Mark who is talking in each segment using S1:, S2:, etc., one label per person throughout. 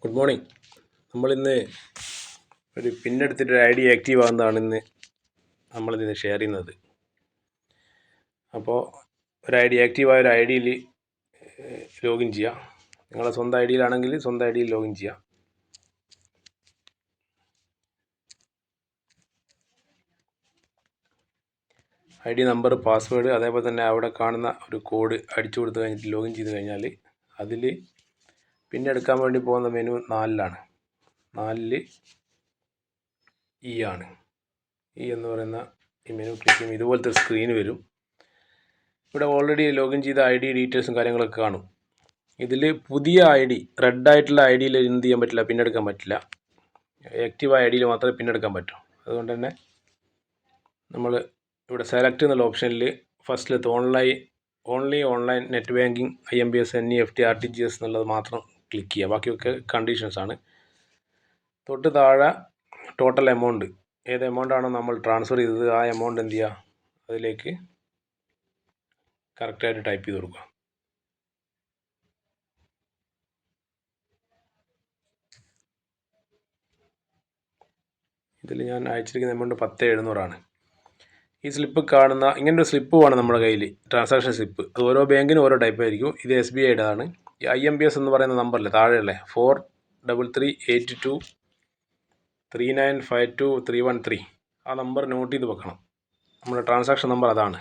S1: Good morning. നമ്മളിന്ന് ഒരു പിന്നെടുത്തിട്ടൊരു I D active ആകുന്നതാണ് നമ്മളിന്ന് ഷെയർ ചെയ്യുന്നത്. അപ്പോൾ ഒരു ഐ ഡി ആക്റ്റീവായ ഒരു ഐ ഡിയിൽ ലോഗിൻ ചെയ്യുക. നിങ്ങളുടെ സ്വന്തം ഐ ഡിയിലാണെങ്കിൽ സ്വന്തം ഐ ഡിയിൽ ലോഗിൻ ചെയ്യുക. ഐ ഡി നമ്പർ, പാസ്വേഡ്, അതേപോലെ തന്നെ അവിടെ കാണുന്ന ഒരു കോഡ് അടിച്ചു കൊടുത്തു കഴിഞ്ഞിട്ട് ലോഗിൻ ചെയ്ത് കഴിഞ്ഞാൽ അതിൽ പിന്നെ എടുക്കാൻ വേണ്ടി പോകുന്ന മെനു 4-ലാണ്. 4-ൽ ആണ്. എന്ന് പറയുന്ന ഈ മെനു ക്ലിക്ക് ചെയ്യുമ്പോൾ ഇതുപോലത്തെ ഒരു സ്ക്രീൻ വരും. ഇവിടെ ഓൾറെഡി ലോഗിൻ ചെയ്ത ഐ ഡി ഡീറ്റെയിൽസും കാര്യങ്ങളൊക്കെ കാണും. ഇതിൽ പുതിയ ഐ ഡി, റെഡ് ആയിട്ടുള്ള ഐ ഡിയിൽ എന്ത് ചെയ്യാൻ പറ്റില്ല, പിന്നെടുക്കാൻ പറ്റില്ല. ആക്റ്റീവായ ഐ ഡിയിൽ മാത്രമേ പിന്നെടുക്കാൻ പറ്റൂ. അതുകൊണ്ട് തന്നെ നമ്മൾ ഇവിടെ സെലക്ട് എന്നുള്ള ഓപ്ഷനിൽ ഫസ്റ്റിലത്തെ only online net banking, IMPS, NEFT, RTGS എന്നുള്ളത് മാത്രം ക്ലിക്ക് ചെയ്യുക. ബാക്കിയൊക്കെ കണ്ടീഷൻസ് ആണ്. തൊട്ട് താഴെ ടോട്ടൽ എമൗണ്ട്, ഏത് എമൗണ്ടാണോ നമ്മൾ ട്രാൻസ്ഫർ ചെയ്തത് ആ എമൗണ്ട് എന്ത് ചെയ്യുക, അതിലേക്ക് കറക്റ്റായിട്ട് ടൈപ്പ് ചെയ്ത് കൊടുക്കുക. ഇതിൽ ഞാൻ അയച്ചിരിക്കുന്ന എമൗണ്ട് 10,700 ഈ സ്ലിപ്പ് കാണുന്ന ഇങ്ങനൊരു സ്ലിപ്പ് വേണം നമ്മുടെ കയ്യിൽ, ട്രാൻസാക്ഷൻ സ്ലിപ്പ്. അത് ഓരോ ബാങ്കിനും ഓരോ ടൈപ്പ് ആയിരിക്കും. ഇത് SBIയുടെ ആണ്. ഈ IMPS എന്ന് പറയുന്ന നമ്പറില്ലേ താഴെയല്ലേ, 433823952313, ആ നമ്പർ നോട്ട് ചെയ്ത് വെക്കണം. നമ്മുടെ ട്രാൻസാക്ഷൻ നമ്പർ അതാണ്.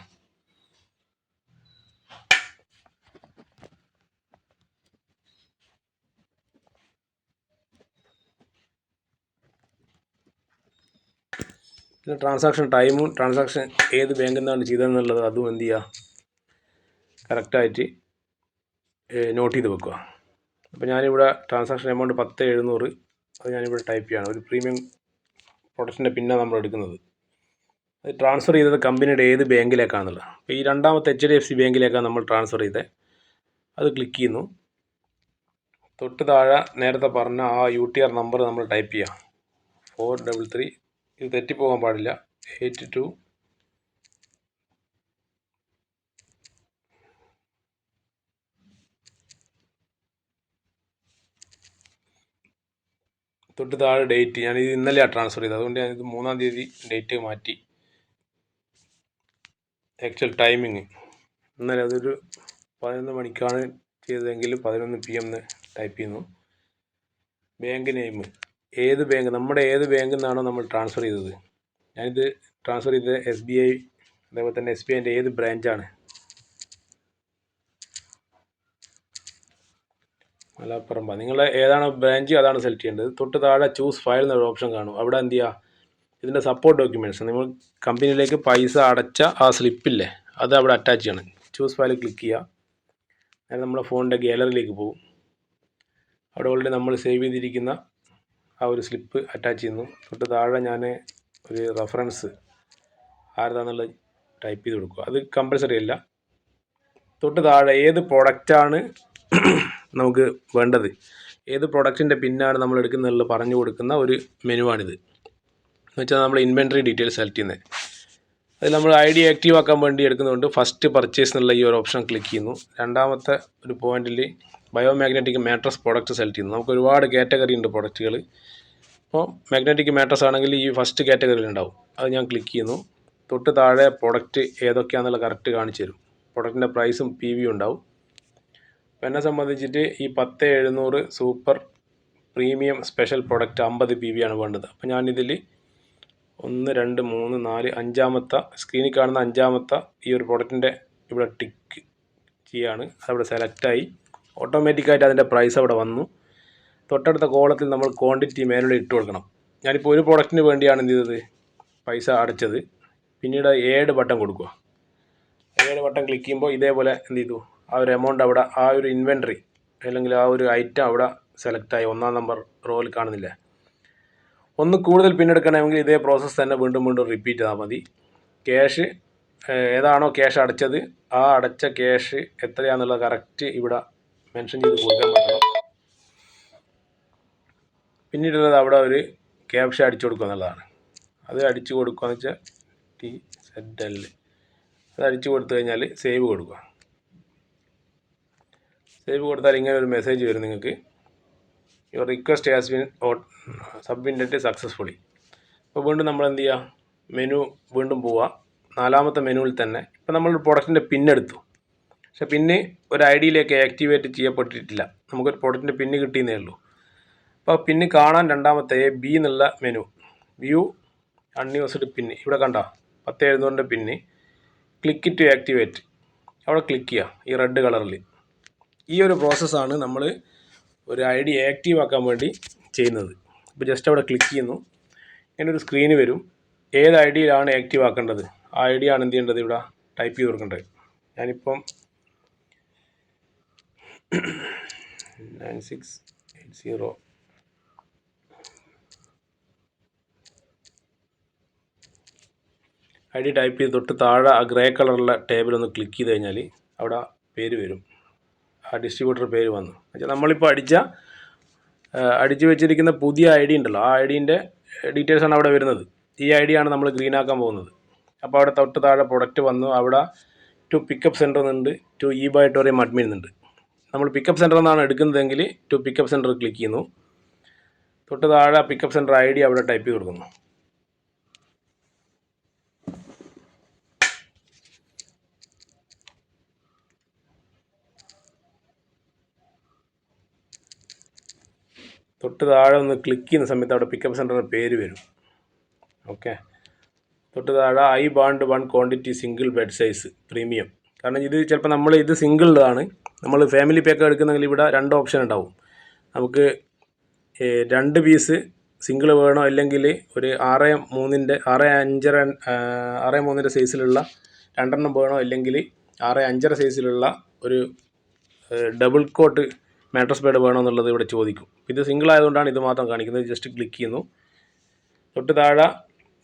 S1: പിന്നെ ട്രാൻസാക്ഷൻ ടൈമും ട്രാൻസാക്ഷൻ ഏത് ബാങ്കിൽ നിന്നാണ് ചെയ്തതെന്നുള്ളത് അതും എന്ത് ചെയ്യുക, കറക്റ്റായിട്ട് നോട്ട് ചെയ്ത് വെക്കുക. അപ്പോൾ ഞാനിവിടെ ട്രാൻസാക്ഷൻ എമൗണ്ട് 10,700 അത് ഞാനിവിടെ ടൈപ്പ് ചെയ്യുകയാണ്. ഒരു പ്രീമിയം പ്രൊഡക്റ്റിൻ്റെ പിന്നാണ് നമ്മൾ എടുക്കുന്നത്. അത് ട്രാൻസ്ഫർ ചെയ്തത് കമ്പനിയുടെ ഏത് ബാങ്കിലേക്കാണെന്നുള്ളത്. അപ്പോൾ ഈ രണ്ടാമത്തെ HDFC ബാങ്കിലേക്കാണ് നമ്മൾ ട്രാൻസ്ഫർ ചെയ്തത്. അത് ക്ലിക്ക് ചെയ്യുന്നു. തൊട്ട് താഴെ നേരത്തെ പറഞ്ഞ ആ UTR നമ്പർ നമ്മൾ ടൈപ്പ് ചെയ്യുക. 433, ഇത് തെറ്റിപ്പോകാൻ പാടില്ല, 82 തൊട്ട് താഴെ ഡേറ്റ്. ഞാനിത് ഇന്നലെയാണ് ട്രാൻസ്ഫർ ചെയ്തത്, അതുകൊണ്ട് ഞാനിത് 3-ാം തീയതി ഡേറ്റ് മാറ്റി. ആക്ച്വൽ ടൈമിങ് ഇന്നലെ അതൊരു 11 മണിക്കാണ് ചെയ്തതെങ്കിൽ 11 PM എന്ന് ടൈപ്പ് ചെയ്യുന്നു. ബാങ്ക് നെയിം, ഏത് ബാങ്ക്, നമ്മുടെ ഏത് ബാങ്കിൽ നിന്നാണോ നമ്മൾ ട്രാൻസ്ഫർ ചെയ്തത്. ഞാനിത് ട്രാൻസ്ഫർ ചെയ്തത് SBI, അതേപോലെ തന്നെ SBIൻ്റെ ഏത് ബ്രാഞ്ചാണ്, മലപ്പുറം. നിങ്ങൾ ഏതാണോ ബ്രാഞ്ച് അതാണ് സെലക്ട് ചെയ്യേണ്ടത്. തൊട്ട് താഴെ ചൂസ് ഫയൽ എന്നൊരു ഓപ്ഷൻ കാണും. അവിടെ എന്ത് ചെയ്യുക, ഇതിൻ്റെ സപ്പോർട്ട് ഡോക്യുമെൻറ്റ്സ്, നിങ്ങൾ കമ്പനിയിലേക്ക് പൈസ അടച്ച ആ സ്ലിപ്പില്ലേ അത് അവിടെ അറ്റാച്ച് ചെയ്യണം. ചൂസ് ഫയൽ ക്ലിക്ക് ചെയ്യുക. അതായത് നമ്മുടെ ഫോണിൻ്റെ ഗാലറിയിലേക്ക് പോകും. അവിടെ ഓൾറെഡി നമ്മൾ സേവ് ചെയ്തിരിക്കുന്ന ആ ഒരു സ്ലിപ്പ് അറ്റാച്ച് ചെയ്യുന്നു. തൊട്ട് താഴെ ഞാൻ ഒരു റെഫറൻസ് ആരതാണെന്നുള്ളത് ടൈപ്പ് ചെയ്ത് കൊടുക്കുക. അത് കമ്പൽസറി അല്ല. തൊട്ട് താഴെ ഏത് പ്രൊഡക്റ്റാണ് നമുക്ക് വേണ്ടത്, ഏത് പ്രൊഡക്റ്റിൻ്റെ പിന്നാണ് നമ്മൾ എടുക്കുന്നതെന്നുള്ളത് പറഞ്ഞു കൊടുക്കുന്ന ഒരു മെനുവാണിത്. എന്ന് വെച്ചാൽ നമ്മൾ ഇൻവെൻട്രി ഡീറ്റെയിൽസ് സെലക്ട് ചെയ്യുന്നത്. അതിൽ നമ്മൾ ID ആക്റ്റീവ് ആക്കാൻ വേണ്ടി എടുക്കുന്നതുകൊണ്ട് ഫസ്റ്റ് പർച്ചേസ് എന്നുള്ള ഈ ഒരു ഓപ്ഷൻ ക്ലിക്ക് ചെയ്യുന്നു. രണ്ടാമത്തെ ഒരു പോയിന്റിൽ ബയോമാഗ്നറ്റിക് മാട്രസ് പ്രോഡക്റ്റ് സെലക്ട് ചെയ്യുന്നു. നമുക്ക് ഒരുപാട് കാറ്റഗറി ഉണ്ട് പ്രൊഡക്റ്റുകൾ. അപ്പോൾ മാഗ്നറ്റിക് മാട്രസ് ആണെങ്കിൽ ഈ ഫസ്റ്റ് കാറ്റഗറിയിൽ ഉണ്ടാവും, അത് ഞാൻ ക്ലിക്ക് ചെയ്യുന്നു. തൊട്ട് താഴെ പ്രൊഡക്റ്റ് ഏതൊക്കെയാണെന്നുള്ള കറക്റ്റ് കാണിച്ചു തരും. പ്രൊഡക്റ്റിൻ്റെ പ്രൈസും PV ഉണ്ടാവും. അപ്പോൾ എന്നെ സംബന്ധിച്ചിട്ട് ഈ 10,700 super premium special product 50 PV ആണ് വേണ്ടത്. അപ്പോൾ ഞാനിതിൽ 1, 2, 3, 4, 5-ാമത്തെ സ്ക്രീനിൽ കാണുന്ന 5-ാമത്തെ ഈ ഒരു പ്രൊഡക്റ്റിൻ്റെ ഇവിടെ ടിക്ക് ചെയ്യാണ്. അതവിടെ സെലക്റ്റായി. ഓട്ടോമാറ്റിക്കായിട്ട് അതിൻ്റെ പ്രൈസ് അവിടെ വന്നു. തൊട്ടടുത്ത കോളത്തിൽ നമ്മൾ ക്വാണ്ടിറ്റി മേലുള്ള ഇട്ട് കൊടുക്കണം. ഞാനിപ്പോൾ ഒരു പ്രൊഡക്റ്റിന് വേണ്ടിയാണ് എന്ത് ചെയ്തത്, പൈസ അടച്ചത്. പിന്നീട് ഏഡ് ബട്ടൺ കൊടുക്കുക. ഏഡ് ബട്ടൺ ക്ലിക്ക് ചെയ്യുമ്പോൾ ഇതേപോലെ എന്ത് ചെയ്തു, ആ ഒരു എമൗണ്ട് അവിടെ, ആ ഒരു ഇൻവെൻട്രി അല്ലെങ്കിൽ ആ ഒരു ഐറ്റം അവിടെ സെലക്റ്റായി 1-ാം നമ്പർ റോയിൽ കാണുന്നില്ല. ഒന്ന് കൂടുതൽ പിന്നെടുക്കണമെങ്കിൽ ഇതേ പ്രോസസ്സ് തന്നെ വീണ്ടും റിപ്പീറ്റ് ചെയ്താൽ മതി. ക്യാഷ് ഏതാണോ ക്യാഷ് അടച്ചത് ആ അടച്ച ക്യാഷ് എത്രയാണെന്നുള്ളത് കറക്റ്റ് ഇവിടെ മെൻഷൻ ചെയ്ത് കൊടുക്കാൻ പറ്റണം. പിന്നീടുള്ളത് അവിടെ ഒരു ക്യാപ്ഷൻ അടിച്ചു കൊടുക്കുക എന്നുള്ളതാണ്. അത് അടിച്ചു കൊടുക്കുക എന്ന് വെച്ചാൽ TZL, അത് അടിച്ചു കൊടുത്തു കഴിഞ്ഞാൽ സേവ് കൊടുക്കുക. സേവ് കൊടുത്താൽ ഇങ്ങനെ ഒരു മെസ്സേജ് വരും നിങ്ങൾക്ക്. Your request has been submitted successfully. അപ്പോൾ വീണ്ടും നമ്മൾ എന്ത് ചെയ്യുക, മെനു വീണ്ടും പോവുക. 4ാമത്തെ മെനുവിൽ തന്നെ ഇപ്പോൾ നമ്മൾ പ്രൊഡക്റ്റിൻ്റെ പിന്നെടുത്തു, പക്ഷേ പിന്നെ ഒരു ഐ ഡിയിലേക്ക് ആക്ടിവേറ്റ് ചെയ്യപ്പെട്ടിട്ടില്ല. നമുക്കൊരു പ്രൊഡക്റ്റിൻ്റെ പിന്ന് കിട്ടിയെന്നേ ഉള്ളൂ. അപ്പോൾ പിന്ന് കാണാൻ 2ാമത്തെ ബി എന്നുള്ള മെനു, വ്യൂ അൺയൂസ്ഡ് പിന്ന്, ഇവിടെ കണ്ടോ 10700 പിന്ന്, ക്ലിക്ക് ടു ആക്ടിവേറ്റ്, അവിടെ ക്ലിക്ക് ചെയ്യുക ഈ റെഡ് കളറിൽ. ഈ ഒരു പ്രോസസ്സാണ് നമ്മൾ ഒരു ഐ ഡി ആക്റ്റീവ് ആക്കാൻ വേണ്ടി ചെയ്യുന്നത്. ഇപ്പോൾ ജസ്റ്റ് അവിടെ ക്ലിക്ക് ചെയ്യുന്നു, ഇങ്ങനെ ഒരു സ്ക്രീന് വരും. ഏത് ഐ ഡിയിലാണ് ആക്റ്റീവ് ആക്കേണ്ടത് ആ ഐ ഡി ആണ് എന്ത് ചെയ്യേണ്ടത്, ഇവിടെ ടൈപ്പ് ചെയ്ത് കൊടുക്കേണ്ടത്. ഞാനിപ്പം 9680 ഐ ഡി ടൈപ്പ് ചെയ്ത് തൊട്ട് താഴെ ആ ഗ്രേ കളറുള്ള ടേബിൾ ഒന്ന് ക്ലിക്ക് ചെയ്ത് കഴിഞ്ഞാൽ അവിടെ പേര് വരും, ആ ഡിസ്ട്രിബ്യൂട്ടർ പേര് വന്നു. എന്നുവെച്ചാൽ നമ്മളിപ്പോൾ അടിച്ചു വെച്ചിരിക്കുന്ന പുതിയ ഐ ഡി ഉണ്ടല്ലോ, ആ ഐ ഡീൻ്റെ ഡീറ്റെയിൽസാണ് അവിടെ വരുന്നത്. ഈ ഐ ഡിയാണ് നമ്മൾ ഗ്രീൻ ആക്കാൻ പോകുന്നത്. അപ്പോൾ അവിടെ തൊട്ട് താഴെ പ്രൊഡക്റ്റ് വന്നു, അവിടെ ടു പിക്കപ്പ് സെൻറ്റർ എന്നുണ്ട്, ടു ഇ ബൈറ്റോറിയം അഡ്മിൻ എന്നുണ്ട്. നമ്മൾ പിക്കപ്പ് സെൻറ്റർ എന്നാണ് എടുക്കുന്നതെങ്കിൽ ടു പിക്കപ്പ് സെൻറ്റർ ക്ലിക്ക് ചെയ്യുന്നു, തൊട്ട് താഴെ പിക്കപ്പ് സെൻറ്റർ ഐ ഡി അവിടെ ടൈപ്പ് ചെയ്ത് കൊടുക്കുന്നു. തൊട്ട് താഴെ ഒന്ന് ക്ലിക്ക് ചെയ്യുന്ന സമയത്ത് അവിടെ പിക്കപ്പ് സെൻറ്ററിൻ്റെ പേര് വരും. ഓക്കെ, തൊട്ട് താഴെ I want 1 quantity single bed size premium. കാരണം ഇത് ചിലപ്പോൾ നമ്മൾ ഇത് സിംഗിളിലാണ്, നമ്മൾ ഫാമിലി പാക്ക് എടുക്കുന്നെങ്കിൽ ഇവിടെ 2 ഓപ്ഷൻ ഉണ്ടാവും. നമുക്ക് 2 പീസ് സിംഗിൾ വേണോ, അല്ലെങ്കിൽ ഒരു 6.5 സൈസിലുള്ള 2 വേണോ, അല്ലെങ്കിൽ 6.5 സൈസിലുള്ള ഒരു ഡബിൾ കോട്ട് മാട്രസ് ബെഡ് വേണോ എന്നുള്ളത് ഇവിടെ ചോദിക്കും. ഇത് സിംഗിൾ ആയതുകൊണ്ടാണ് ഇത് മാത്രം കാണിക്കുന്നത്. ജസ്റ്റ് ക്ലിക്ക് ചെയ്യുന്നു, തൊട്ട് താഴെ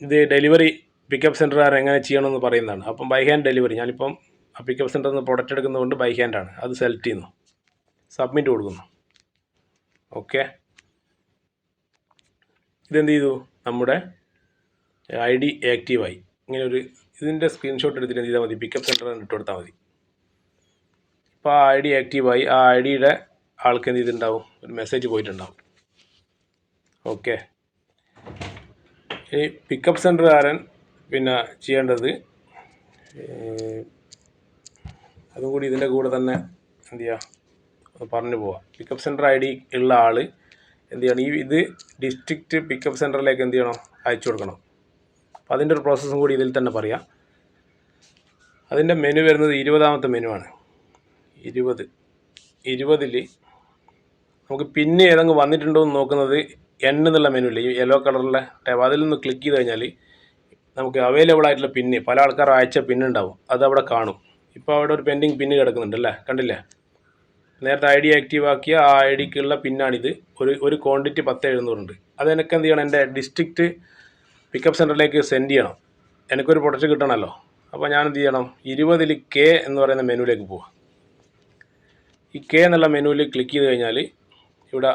S1: ഇത് ഡെലിവറി പിക്കപ്പ് സെൻറ്റർ എങ്ങനെ ചെയ്യണമെന്ന് പറയുന്നതാണ്. അപ്പം ബൈ ഹാൻഡ് ഡെലിവറി, ഞാനിപ്പം ആ പിക്കപ്പ് സെൻറ്ററിൽ നിന്ന് പ്രൊഡക്റ്റ് എടുക്കുന്നതുകൊണ്ട് ബൈ ഹാൻഡാണ്, അത് സെലക്ട് ചെയ്യുന്നു, സബ്മിറ്റ് കൊടുക്കുന്നു. ഓക്കെ, ഇതെന്ത് ചെയ്തു, നമ്മുടെ ഐ ഡി ആക്റ്റീവായി. ഇങ്ങനെ ഒരു ഇതിൻ്റെ സ്ക്രീൻഷോട്ട് എടുത്തിട്ട് എന്ത് ചെയ്താൽ മതി, പിക്കപ്പ് സെൻറ്ററിൽ ഇട്ട് കൊടുത്താൽ മതി. ഇപ്പോൾ ആ ഐ ഡി ആക്റ്റീവായി. ആ ഐ ഡിയുടെ ആൾക്ക് എന്ത് ചെയ്തിട്ടുണ്ടാവും, ഒരു മെസ്സേജ് പോയിട്ടുണ്ടാവും. ഓക്കെ, ഇനി പിക്കപ്പ് സെൻറ്ററുകാരൻ പിന്നെ ചെയ്യേണ്ടത് അതും കൂടി ഇതിൻ്റെ കൂടെ തന്നെ എന്ത് ചെയ്യുക, പറഞ്ഞു പോവാം. പിക്കപ്പ് സെൻറ്റർ ഐ ഡി ഉള്ള ആൾ എന്ത് ചെയ്യണം, ഇത് ഡിസ്ട്രിക്റ്റ് പിക്കപ്പ് സെൻറ്ററിലേക്ക് എന്ത് ചെയ്യണം, അയച്ചു കൊടുക്കണം. അപ്പോൾ അതിൻ്റെ ഒരു പ്രോസസ്സും കൂടി ഇതിൽ തന്നെ പറയാം. അതിൻ്റെ മെനു വരുന്നത് 20ാമത്തെ മെനു ആണ്. 20ൽ നമുക്ക് പിന്നെ ഏതെങ്കിലും വന്നിട്ടുണ്ടോ എന്ന് നോക്കുന്നത് എന്നുള്ള മെനു ഇല്ലേ, ഈ യെല്ലോ കളറിലെ ടാബ്, അതിൽ നിന്ന് ക്ലിക്ക് ചെയ്ത് കഴിഞ്ഞാൽ നമുക്ക് അവൈലബിൾ ആയിട്ടുള്ള പിന്ന്, പല ആൾക്കാർ അയച്ച പിന്നുണ്ടാവും, അത് അവിടെ കാണും. ഇപ്പോൾ അവിടെ ഒരു പെൻഡിങ് പിന്ന് കിടക്കുന്നുണ്ട് അല്ലേ, കണ്ടില്ലേ? നേരത്തെ ഐ ഡി ആക്റ്റീവ് ആക്കിയ ആ ഐ ഡിക്കുള്ള പിന്നാണിത്. ഒരു ക്വാണ്ടിറ്റി 10700 ഉണ്ട്. അത് എനിക്ക് എന്ത് ചെയ്യണം, എൻ്റെ ഡിസ്ട്രിക്റ്റ് പിക്കപ്പ് സെൻറ്ററിലേക്ക് സെൻഡ് ചെയ്യണം. എനിക്കൊരു പ്രൊഡക്റ്റ് കിട്ടണമല്ലോ. അപ്പോൾ ഞാൻ എന്ത് ചെയ്യണം, 20ൽ കെ എന്ന് പറയുന്ന മെനുവിലേക്ക് പോവാം. ഈ കെ എന്നുള്ള മെനുവിൽ ക്ലിക്ക് ചെയ്ത് കഴിഞ്ഞാൽ ഇവിടെ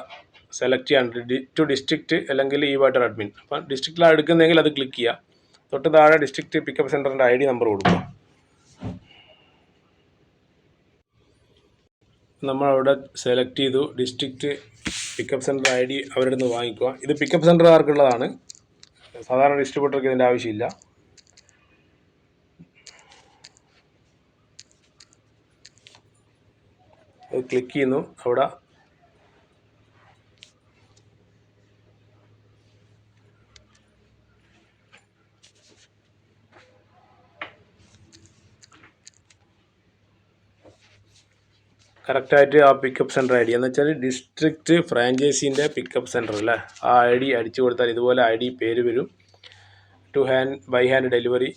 S1: സെലക്ട് ചെയ്യാൻ ടു ഡിസ്ട്രിക്റ്റ് അല്ലെങ്കിൽ ഇ ബൈറ്റർ അഡ്മിൻ. അപ്പം ഡിസ്ട്രിക്റ്റിലാണ് എടുക്കുന്നതെങ്കിൽ അത് ക്ലിക്ക് ചെയ്യുക, തൊട്ട് താഴെ ഡിസ്ട്രിക്റ്റ് പിക്കപ്പ് സെൻറ്ററിൻ്റെ ഐ ഡി നമ്പർ കൊടുക്കുക. നമ്മളവിടെ സെലക്ട് ചെയ്തു, district pickup centre I D അവരുടെ നിന്ന് വാങ്ങിക്കുക. ഇത് പിക്കപ്പ് സെൻറ്ററുകാർക്കുള്ളതാണ്, സാധാരണ ഡിസ്ട്രിബ്യൂട്ടർക്ക് ഇതിൻ്റെ ആവശ്യമില്ല. അത് ക്ലിക്ക് ചെയ്യുന്നു, അവിടെ കറക്റ്റായിട്ട് ആ പിക്കപ്പ് സെൻറ്റർ ഐ ഡി എന്ന് വെച്ചാൽ ഡിസ്ട്രിക്റ്റ് ഫ്രാഞ്ചൈസീൻ്റെ പിക്കപ്പ് സെൻറ്റർ അല്ലേ, ആ ഐ ഡി അടിച്ചു കൊടുത്താൽ ഇതുപോലെ ഐ ഡി പേര് വരും. ബൈ ഹാൻഡ് ഡെലിവറി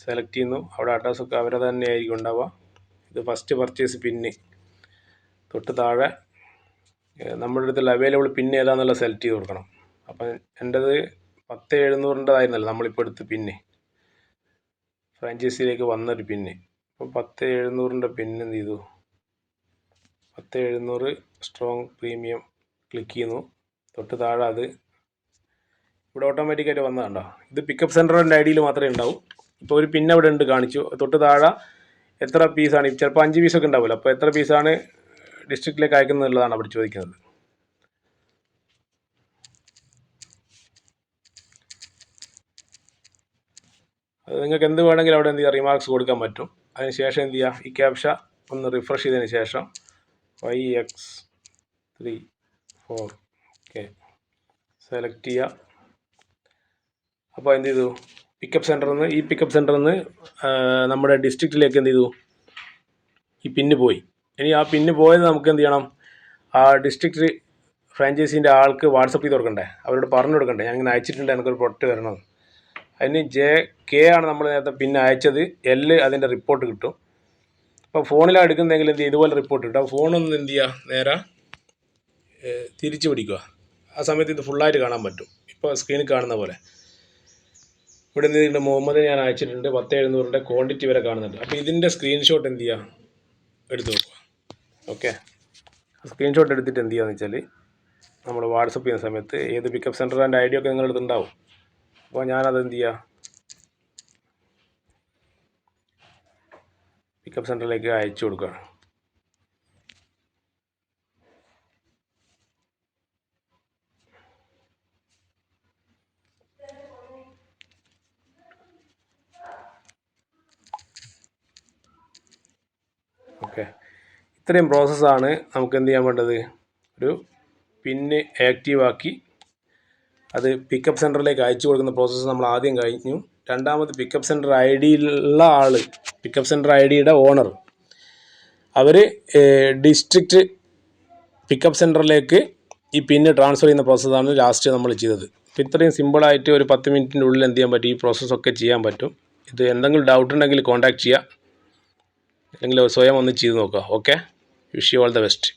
S1: സെലക്ട് ചെയ്യുന്നു, അവിടെ അഡ്രസ്സൊക്കെ അവരെ തന്നെ ആയിരിക്കും ഉണ്ടാവുക. ഇത് ഫസ്റ്റ് പർച്ചേസ് പിന്ന്, തൊട്ട് താഴെ നമ്മുടെ അടുത്തുള്ള അവൈലബിൾ പിന്ന് ഏതാണെന്നുള്ള സെലക്ട് ചെയ്ത് കൊടുക്കണം. അപ്പം എൻ്റേത് 10700 നമ്മളിപ്പോൾ എടുത്ത് പിന്ന്, ഫ്രാഞ്ചൈസിയിലേക്ക് വന്നൊരു പിന്ന്. അപ്പോൾ 10700 പിന്ന് എന്ത് ചെയ്തു, 10700 സ്ട്രോങ് പ്രീമിയം ക്ലിക്ക് ചെയ്യുന്നു, തൊട്ട് താഴെ അത് ഇവിടെ ഓട്ടോമാറ്റിക്കായിട്ട് വന്നതുണ്ടോ. ഇത് പിക്കപ്പ് സെൻറ്ററിൻ്റെ ഐ ഡിയിൽ മാത്രമേ ഉണ്ടാവൂ. ഇപ്പോൾ ഒരു പിൻ അവിടെ ഉണ്ട് കാണിച്ചു, തൊട്ട് താഴെ എത്ര പീസാണ്, ചിലപ്പോൾ 5 പീസൊക്കെ ഉണ്ടാവില്ല. അപ്പോൾ എത്ര പീസാണ് ഡിസ്ട്രിക്റ്റിലേക്ക് അയക്കുന്നത് എന്നുള്ളതാണ് അവിടെ ചോദിക്കുന്നത്. അത് നിങ്ങൾക്ക് എന്ത് വേണമെങ്കിലും അവിടെ എന്ത് ചെയ്യുക റിമാർക്സ് കൊടുക്കാൻ പറ്റും. അതിന് ശേഷം എന്ത് ചെയ്യുക, ഈ ക്യാപ്ഷ ഒന്ന് റിഫ്രഷ് ചെയ്തതിന് ശേഷം YX34K സെലക്ട് ചെയ്യുക. അപ്പോൾ എന്ത് ചെയ്തു, പിക്കപ്പ് സെൻറ്ററിൽ നിന്ന് നമ്മുടെ ഡിസ്ട്രിക്റ്റിലേക്ക് എന്ത് ചെയ്തു, ഈ പിന്ന് പോയി. ഇനി ആ പിന്ന് പോയത് നമുക്ക് എന്ത് ചെയ്യണം, ആ ഡിസ്ട്രിക്റ്റ് ഫ്രാഞ്ചൈസീൻ്റെ ആൾക്ക് വാട്സപ്പ് ചെയ്ത് കൊടുക്കണ്ടേ, അവരോട് പറഞ്ഞു കൊടുക്കണ്ടേ ഞാൻ ഇങ്ങനെ അയച്ചിട്ടുണ്ട്, എനിക്കൊരു പ്രൊഡക്റ്റ് വരണം. അതിന് JK ആണ് നമ്മൾ നേരത്തെ പിന്നെ അയച്ചത്, L അതിൻ്റെ റിപ്പോർട്ട് കിട്ടും. അപ്പോൾ ഫോണിലാണ് എടുക്കുന്നതെങ്കിൽ എന്ത് ചെയ്യുക, ഇതുപോലെ റിപ്പോർട്ട് കിട്ടും. അപ്പോൾ ഫോണൊന്ന് എന്ത് ചെയ്യുക, നേരെ തിരിച്ചു പിടിക്കുക. ആ സമയത്ത് ഇത് ഫുള്ളായിട്ട് കാണാൻ പറ്റും. ഇപ്പോൾ സ്ക്രീനിൽ കാണുന്ന പോലെ ഇവിടെ എന്ത് ചെയ്തിട്ടുണ്ട്, മുഹമ്മദ് ഞാൻ അയച്ചിട്ടുണ്ട് 10,700 ക്വാണ്ടിറ്റി വരെ കാണുന്നുണ്ട്. അപ്പോൾ ഇതിൻ്റെ സ്ക്രീൻഷോട്ട് എന്ത് ചെയ്യുക, എടുത്ത് നോക്കുക. ഓക്കെ, സ്ക്രീൻഷോട്ട് എടുത്തിട്ട് എന്ത് ചെയ്യുകയെന്ന് വെച്ചാൽ നമ്മൾ വാട്സപ്പ് ചെയ്യുന്ന സമയത്ത് ഏത് പിക്കപ്പ് സെൻറ്ററിൻ്റെ ID ഒക്കെ നിങ്ങളുടെ അടുത്തുണ്ടാവും. അപ്പോൾ ഞാനത് എന്ത് ചെയ്യുക, പിക്കപ്പ് സെൻറ്ററിലേക്ക് അയച്ചു കൊടുക്കുകയാണ്. ഓക്കെ, ഇത്രയും പ്രോസസ്സാണ് നമുക്ക് എന്ത് ചെയ്യാൻ വേണ്ടത്. ഒരു പിന്ന് ആക്റ്റീവാക്കി അത് പിക്കപ്പ് സെൻറ്ററിലേക്ക് അയച്ചു കൊടുക്കുന്ന പ്രോസസ്സ് നമ്മൾ ആദ്യം കഴിഞ്ഞു. രണ്ടാമത് പിക്കപ്പ് സെൻറ്റർ ID ഉള്ള ആൾ, പിക്കപ്പ് സെൻറ്റർ IDയുടെ ഓണർ, അവർ ഡിസ്ട്രിക്റ്റ് പിക്കപ്പ് സെൻറ്ററിലേക്ക് ഈ പിന്ന് ട്രാൻസ്ഫർ ചെയ്യുന്ന പ്രോസസ്സാണ് ലാസ്റ്റ് നമ്മൾ ചെയ്തത്. അപ്പോൾ ഇത്രയും സിമ്പിളായിട്ട് ഒരു 10 മിനിറ്റിൻ്റെ ഉള്ളിൽ എന്ത് ചെയ്യാൻ പറ്റും, ഈ പ്രോസസ്സൊക്കെ ചെയ്യാൻ പറ്റും. ഇത് എന്തെങ്കിലും ഡൗട്ട് ഉണ്ടെങ്കിൽ കോൺടാക്ട് ചെയ്യുക, അല്ലെങ്കിൽ സ്വയം ഒന്ന് ചെയ്ത് നോക്കുക. Okay, wish you all the best.